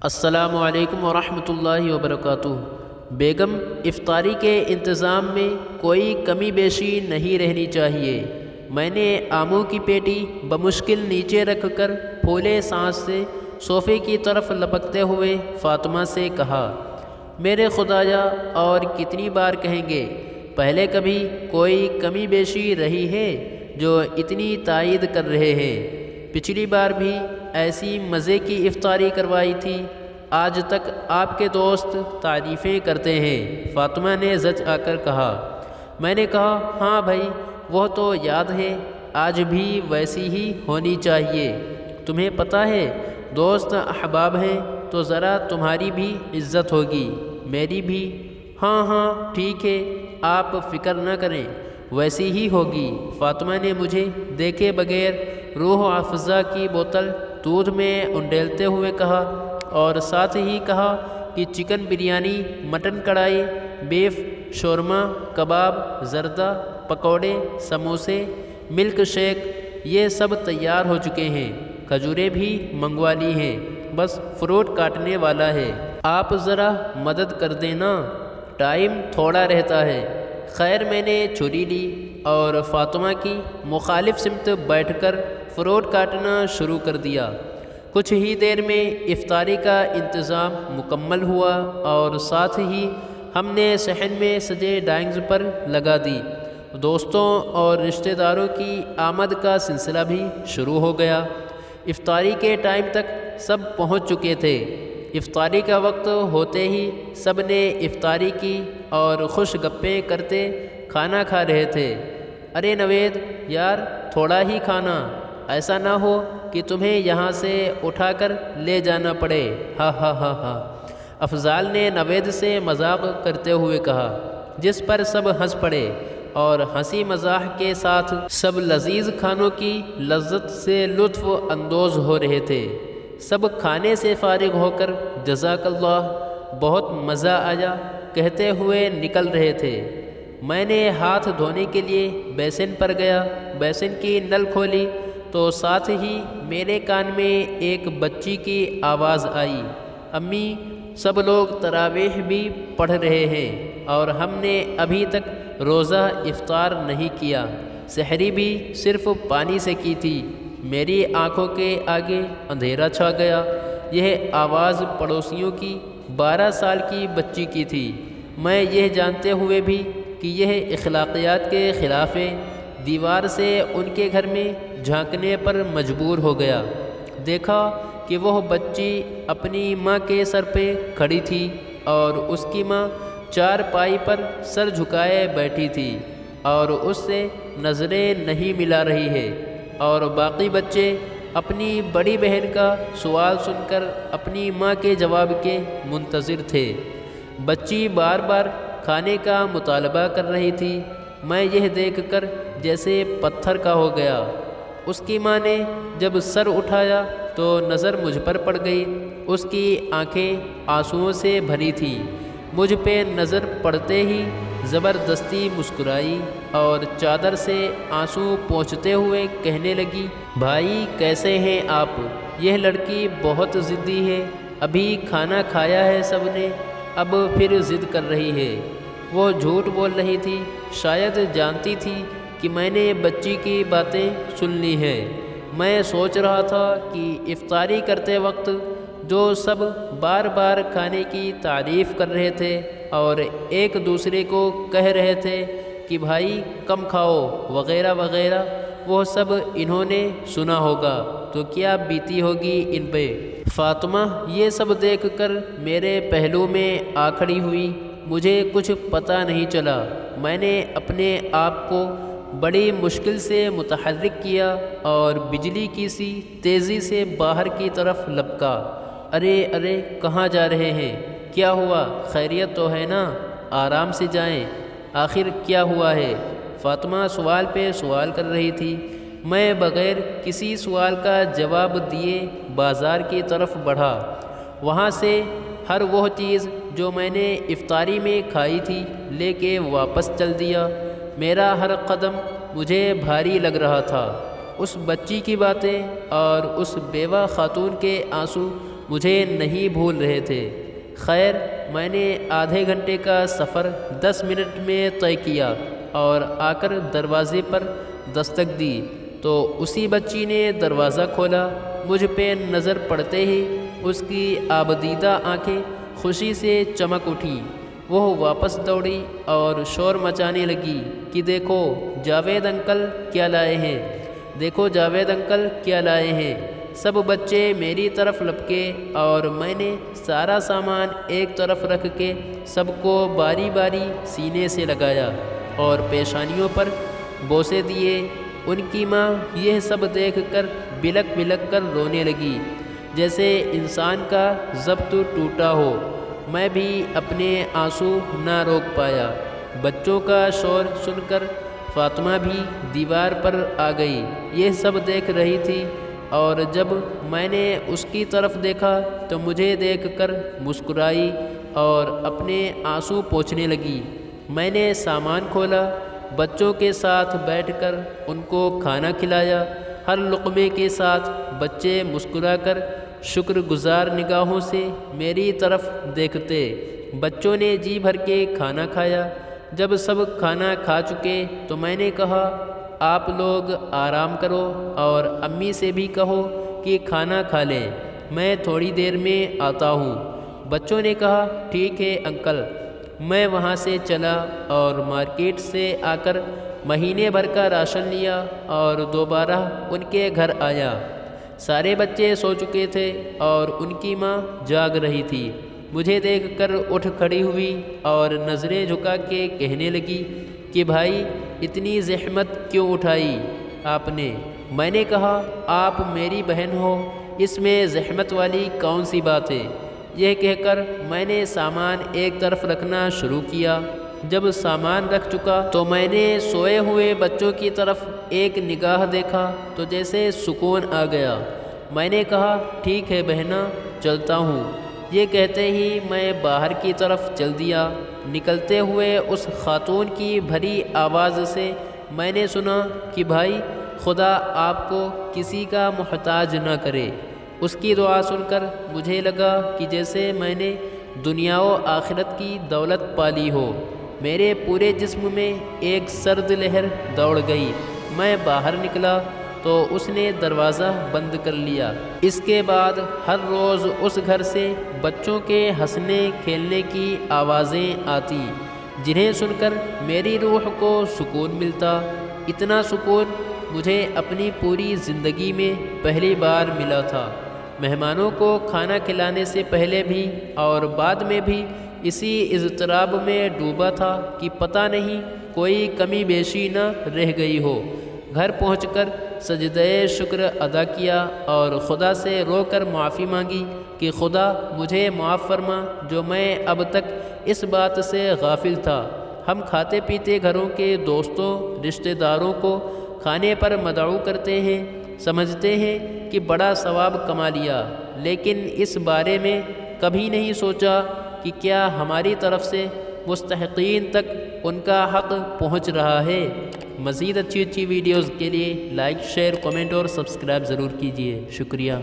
السلام علیکم ورحمۃ اللہ وبرکاتہ۔ بیگم، افطاری کے انتظام میں کوئی کمی بیشی نہیں رہنی چاہیے۔ میں نے آموں کی پیٹی بمشکل نیچے رکھ کر پھولے سانس سے صوفے کی طرف لپکتے ہوئے فاطمہ سے کہا، میرے خدایا، اور کتنی بار کہیں گے؟ پہلے کبھی کوئی کمی بیشی رہی ہے جو اتنی تائید کر رہے ہیں؟ پچھلی بار بھی ایسی مزے کی افطاری کروائی تھی، آج تک آپ کے دوست تعریفیں کرتے ہیں۔ فاطمہ نے زچ آ کر کہا۔ میں نے کہا، ہاں بھائی، وہ تو یاد ہے، آج بھی ویسی ہی ہونی چاہیے۔ تمہیں پتہ ہے دوست احباب ہیں تو ذرا تمہاری بھی عزت ہوگی، میری بھی۔ ہاں ہاں ٹھیک ہے، آپ فکر نہ کریں، ویسی ہی ہوگی۔ فاطمہ نے مجھے دیکھے بغیر روح افزا کی بوتل دودھ میں انڈیلتے ہوئے کہا، اور ساتھ ہی کہا کہ چکن بریانی، مٹن کڑھائی، بیف شورما، کباب، زردہ، پکوڑے، سموسے، ملک شیک، یہ سب تیار ہو چکے ہیں، کھجوریں بھی منگوا لی ہیں، بس فروٹ کاٹنے والا ہے۔ آپ ذرا مدد کر دینا، ٹائم تھوڑا رہتا ہے۔ خیر، میں نے چھری لی اور فاطمہ کی مخالف سمت بیٹھ کر فروٹ کاٹنا شروع کر دیا۔ کچھ ہی دیر میں افطاری کا انتظام مکمل ہوا اور ساتھ ہی ہم نے صحن میں سجے ڈائنگز پر لگا دی۔ دوستوں اور رشتہ داروں کی آمد کا سلسلہ بھی شروع ہو گیا۔ افطاری کے ٹائم تک سب پہنچ چکے تھے۔ افطاری کا وقت ہوتے ہی سب نے افطاری کی اور خوش گپیں کرتے کھانا کھا رہے تھے۔ ارے نوید یار، تھوڑا ہی کھانا، ایسا نہ ہو کہ تمہیں یہاں سے اٹھا کر لے جانا پڑے۔ ہا ہا ہا ہا، افضال نے نوید سے مذاق کرتے ہوئے کہا، جس پر سب ہنس پڑے، اور ہنسی مزاح کے ساتھ سب لذیذ کھانوں کی لذت سے لطف اندوز ہو رہے تھے۔ سب کھانے سے فارغ ہو کر جزاک اللہ، بہت مزہ آیا کہتے ہوئے نکل رہے تھے۔ میں نے ہاتھ دھونے کے لیے بیسن پر گیا، بیسن کی نل کھولی تو ساتھ ہی میرے کان میں ایک بچی کی آواز آئی، امی، سب لوگ تراویح بھی پڑھ رہے ہیں اور ہم نے ابھی تک روزہ افطار نہیں کیا، سحری بھی صرف پانی سے کی تھی۔ میری آنکھوں کے آگے اندھیرا چھا گیا۔ یہ آواز پڑوسیوں کی 12 سال کی بچی کی تھی۔ میں یہ جانتے ہوئے بھی کہ یہ اخلاقیات کے خلاف ہے، دیوار سے ان کے گھر میں جھانکنے پر مجبور ہو گیا۔ دیکھا کہ وہ بچی اپنی ماں کے سر پہ کھڑی تھی اور اس کی ماں چارپائی پر سر جھکائے بیٹھی تھی اور اس سے نظریں نہیں ملا رہی ہے، اور باقی بچے اپنی بڑی بہن کا سوال سن کر اپنی ماں کے جواب کے منتظر تھے۔ بچی بار بار کھانے کا مطالبہ کر رہی تھی۔ میں یہ دیکھ کر جیسے پتھر کا ہو گیا۔ اس کی ماں نے جب سر اٹھایا تو نظر مجھ پر پڑ گئی۔ اس کی آنکھیں آنسوؤں سے بھری تھیں۔ مجھ پہ نظر پڑتے ہی زبردستی مسکرائی اور چادر سے آنسو پونچھتے ہوئے کہنے لگی، بھائی کیسے ہیں آپ؟ یہ لڑکی بہت ضدی ہے، ابھی کھانا کھایا ہے سب نے، اب پھر ضد کر رہی ہے۔ وہ جھوٹ بول رہی تھی، شاید جانتی تھی کہ میں نے بچی کی باتیں سن لی ہیں۔ میں سوچ رہا تھا کہ افطاری کرتے وقت جو سب بار بار کھانے کی تعریف کر رہے تھے اور ایک دوسرے کو کہہ رہے تھے کہ بھائی کم کھاؤ وغیرہ وغیرہ، وہ سب انہوں نے سنا ہوگا تو کیا بیتی ہوگی ان پہ۔ فاطمہ یہ سب دیکھ کر میرے پہلو میں آ کھڑی ہوئی۔ مجھے کچھ پتہ نہیں چلا۔ میں نے اپنے آپ کو بڑی مشکل سے متحرک کیا اور بجلی کی سی تیزی سے باہر کی طرف لپکا۔ ارے ارے، کہاں جا رہے ہیں؟ کیا ہوا؟ خیریت تو ہے نا؟ آرام سے جائیں، آخر کیا ہوا ہے؟ فاطمہ سوال پہ سوال کر رہی تھی۔ میں بغیر کسی سوال کا جواب دیے بازار کی طرف بڑھا۔ وہاں سے ہر وہ چیز جو میں نے افطاری میں کھائی تھی لے کے واپس چل دیا۔ میرا ہر قدم مجھے بھاری لگ رہا تھا۔ اس بچی کی باتیں اور اس بیوہ خاتون کے آنسو مجھے نہیں بھول رہے تھے۔ خیر، میں نے آدھے گھنٹے کا سفر 10 منٹ میں طے کیا اور آ کر دروازے پر دستک دی تو اسی بچی نے دروازہ کھولا۔ مجھ پہ نظر پڑتے ہی اس کی آبدیدہ آنکھیں خوشی سے چمک اٹھیں۔ وہ واپس دوڑی اور شور مچانے لگی کہ دیکھو جاوید انکل کیا لائے ہیں، دیکھو جاوید انکل کیا لائے ہیں۔ سب بچے میری طرف لپکے اور میں نے سارا سامان ایک طرف رکھ کے سب کو باری باری سینے سے لگایا اور پیشانیوں پر بوسے دیے۔ ان کی ماں یہ سب دیکھ کر بلک بلک کر رونے لگی جیسے انسان کا ضبط ٹوٹا ہو۔ میں بھی اپنے آنسو نہ روک پایا۔ بچوں کا شور سن کر فاطمہ بھی دیوار پر آ گئی، یہ سب دیکھ رہی تھی، اور جب میں نے اس کی طرف دیکھا تو مجھے دیکھ کر مسکرائی اور اپنے آنسو پوچھنے لگی۔ میں نے سامان کھولا، بچوں کے ساتھ بیٹھ کر ان کو کھانا کھلایا۔ ہر لقمے کے ساتھ بچے مسکرا کر شکر گزار نگاہوں سے میری طرف دیکھتے۔ بچوں نے جی بھر کے کھانا کھایا۔ جب سب کھانا کھا چکے تو میں نے کہا آپ لوگ آرام کرو اور امی سے بھی کہو کہ کھانا کھا لیں، میں تھوڑی دیر میں آتا ہوں۔ بچوں نے کہا ٹھیک ہے انکل۔ میں وہاں سے چلا اور مارکیٹ سے آ کر مہینے بھر کا راشن لیا اور دوبارہ ان کے گھر آیا۔ سارے بچے سو چکے تھے اور ان کی ماں جاگ رہی تھی۔ مجھے دیکھ کر اٹھ کھڑی ہوئی اور نظریں جھکا کے کہنے لگی کہ بھائی اتنی زحمت کیوں اٹھائی آپ نے؟ میں نے کہا آپ میری بہن ہو، اس میں زحمت والی کون سی بات ہے؟ یہ کہہ کر میں نے سامان ایک طرف رکھنا شروع کیا۔ جب سامان رکھ چکا تو میں نے سوئے ہوئے بچوں کی طرف ایک نگاہ دیکھا تو جیسے سکون آ گیا۔ میں نے کہا ٹھیک ہے بہنا، چلتا ہوں۔ یہ کہتے ہی میں باہر کی طرف چل دیا۔ نکلتے ہوئے اس خاتون کی بھری آواز سے میں نے سنا کہ بھائی خدا آپ کو کسی کا محتاج نہ کرے۔ اس کی دعا سن کر مجھے لگا کہ جیسے میں نے دنیا و آخرت کی دولت پالی ہو۔ میرے پورے جسم میں ایک سرد لہر دوڑ گئی۔ میں باہر نکلا تو اس نے دروازہ بند کر لیا۔ اس کے بعد ہر روز اس گھر سے بچوں کے ہنسنے کھیلنے کی آوازیں آتی، جنہیں سن کر میری روح کو سکون ملتا۔ اتنا سکون مجھے اپنی پوری زندگی میں پہلی بار ملا تھا۔ مہمانوں کو کھانا کھلانے سے پہلے بھی اور بعد میں بھی اسی اضطراب میں ڈوبا تھا کہ پتہ نہیں کوئی کمی بیشی نہ رہ گئی ہو۔ گھر پہنچ کر سجدہ شکر ادا کیا اور خدا سے رو کر معافی مانگی کہ خدا مجھے معاف فرما جو میں اب تک اس بات سے غافل تھا۔ ہم کھاتے پیتے گھروں کے دوستوں رشتہ داروں کو کھانے پر مدعو کرتے ہیں، سمجھتے ہیں کہ بڑا ثواب کما لیا، لیکن اس بارے میں کبھی نہیں سوچا کہ کیا ہماری طرف سے مستحقین تک ان کا حق پہنچ رہا ہے۔ مزید اچھی ویڈیوز کے لیے لائک، شیئر، کمنٹ اور سبسکرائب ضرور کیجیے۔ شکریہ۔